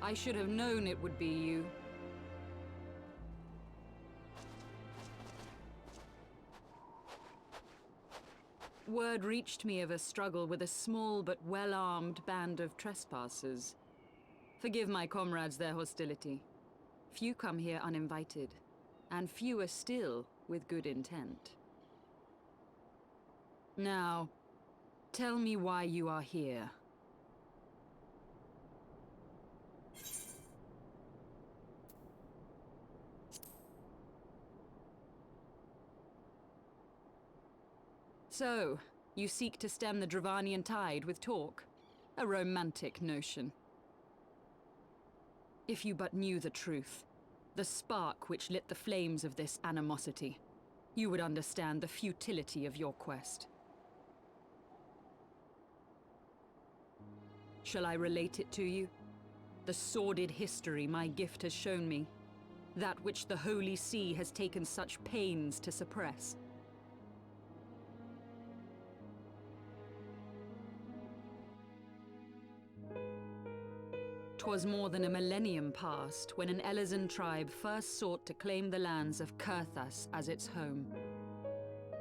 I should have known it would be you. Word reached me of a struggle with a small but well-armed band of trespassers. Forgive my comrades their hostility. Few come here uninvited, and fewer still with good intent. Now, tell me why you are here. So, you seek to stem the Dravanian tide with talk? A romantic notion. If you but knew the truth, the spark which lit the flames of this animosity, you would understand the futility of your quest. Shall I relate it to you? The sordid history my gift has shown me, that which the Holy See has taken such pains to suppress. 'Twas more than a millennium past when an Elezen tribe first sought to claim the lands of Kurthas as its home.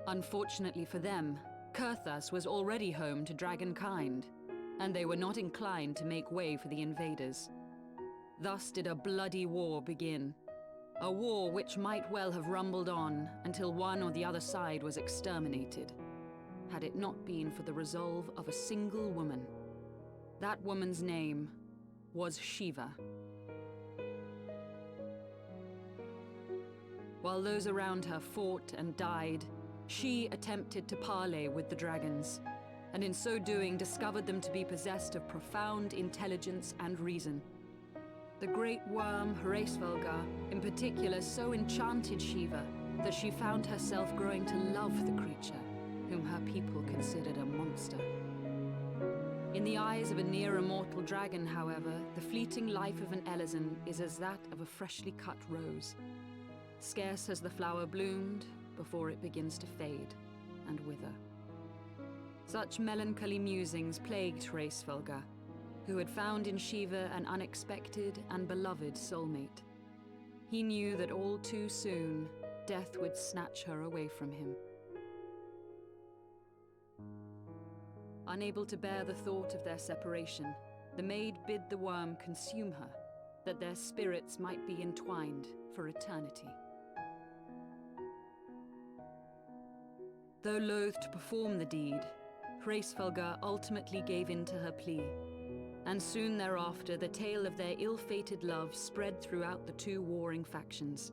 Unfortunately for them, Kurthas was already home to dragonkind, and they were not inclined to make way for the invaders. Thus did a bloody war begin, a war which might well have rumbled on until one or the other side was exterminated, had it not been for the resolve of a single woman. That woman's name was Shiva. While those around her fought and died, she attempted to parley with the dragons, and in so doing discovered them to be possessed of profound intelligence and reason. The great worm, Heavensward, in particular so enchanted Shiva that she found herself growing to love the creature, whom her people considered a monster. In the eyes of a near-immortal dragon, however, the fleeting life of an Elezen is as that of a freshly cut rose. Scarce has the flower bloomed before it begins to fade and wither. Such melancholy musings plagued Heavensward, who had found in Shiva an unexpected and beloved soulmate. He knew that all too soon, death would snatch her away from him. Unable to bear the thought of their separation, the maid bid the worm consume her, that their spirits might be entwined for eternity. Though loath to perform the deed, Heavensward ultimately gave in to her plea, and soon thereafter the tale of their ill-fated love spread throughout the two warring factions.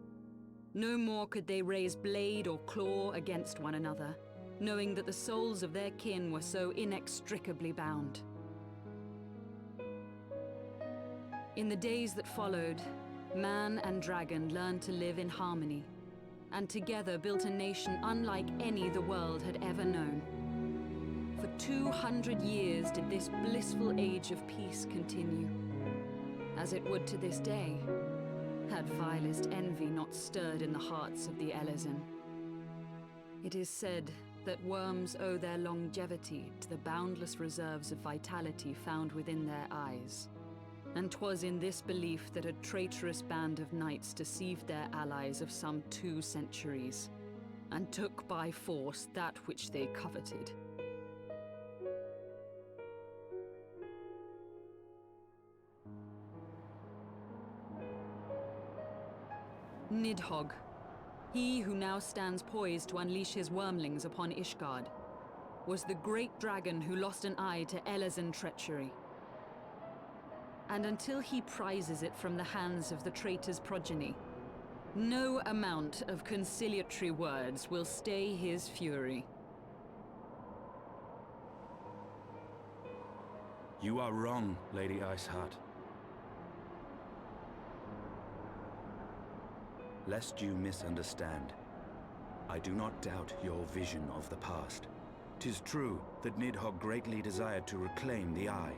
No more could they raise blade or claw against one another, knowing that the souls of their kin were so inextricably bound. In the days that followed, man and dragon learned to live in harmony, and together built a nation unlike any the world had ever known. For 200 years did this blissful age of peace continue, as it would to this day, had vilest envy not stirred in the hearts of the Elezen. It is said that worms owe their longevity to the boundless reserves of vitality found within their eyes. And 'twas in this belief that a traitorous band of knights deceived their allies of some 2 centuries, and took by force that which they coveted. Nidhogg, he who now stands poised to unleash his wormlings upon Ishgard, was the great dragon who lost an eye to Elezen treachery. And until he prizes it from the hands of the traitor's progeny, no amount of conciliatory words will stay his fury. You are wrong, Lady Iceheart. Lest you misunderstand, I do not doubt your vision of the past. 'Tis true that Nidhogg greatly desired to reclaim the Eye.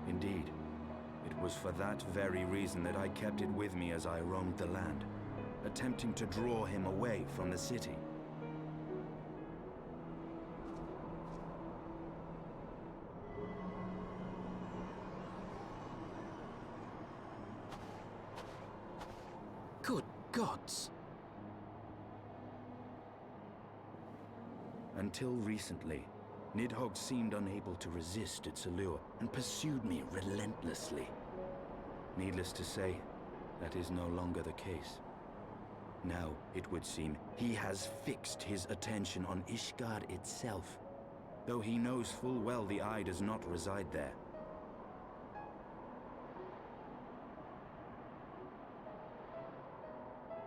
Indeed, it was for that very reason that I kept it with me as I roamed the land, attempting to draw him away from the city. Good gods! Until recently, Nidhogg seemed unable to resist its allure and pursued me relentlessly. Needless to say, that is no longer the case. Now, it would seem, he has fixed his attention on Ishgard itself, though he knows full well the eye does not reside there.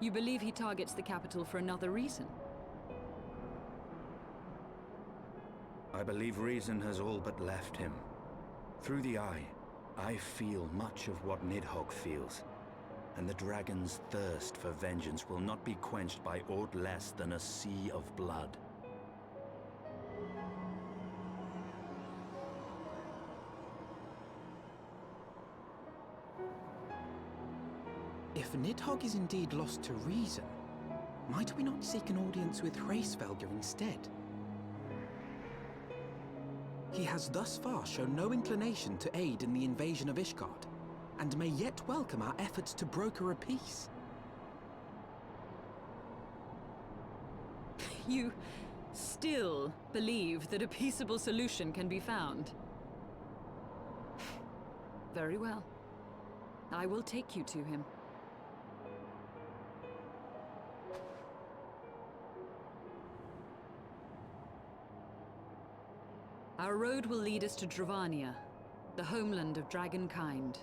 You believe he targets the capital for another reason? I believe reason has all but left him. Through the eye, I feel much of what Nidhogg feels, and the dragon's thirst for vengeance will not be quenched by aught less than a sea of blood. If Nidhogg is indeed lost to reason, might we not seek an audience with Hraesvelgr instead? He has thus far shown no inclination to aid in the invasion of Ishgard, and may yet welcome our efforts to broker a peace. You still believe that a peaceable solution can be found? Very well. I will take you to him. Our road will lead us to Dravania, the homeland of dragonkind.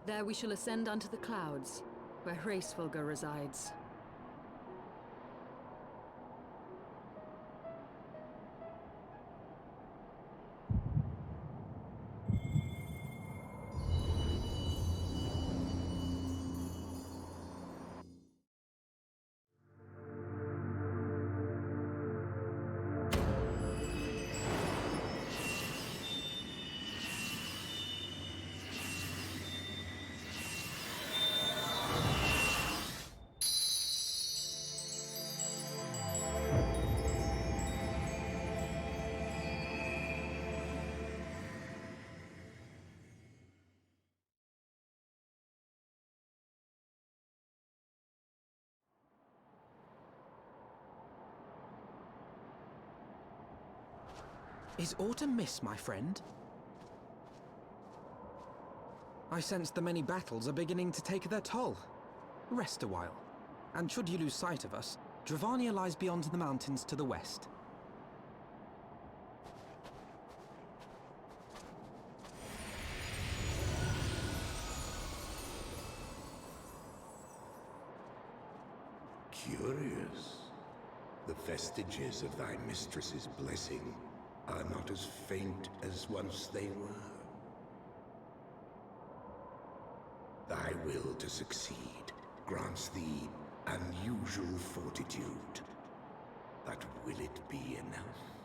There we shall ascend unto the clouds, where Hraesvelgr resides. Is aught amiss, my friend? I sense the many battles are beginning to take their toll. Rest a while, and should you lose sight of us, Dravania lies beyond the mountains to the west. Curious. The vestiges of thy mistress's blessing are not as faint as once they were. Thy will to succeed grants thee unusual fortitude. But will it be enough?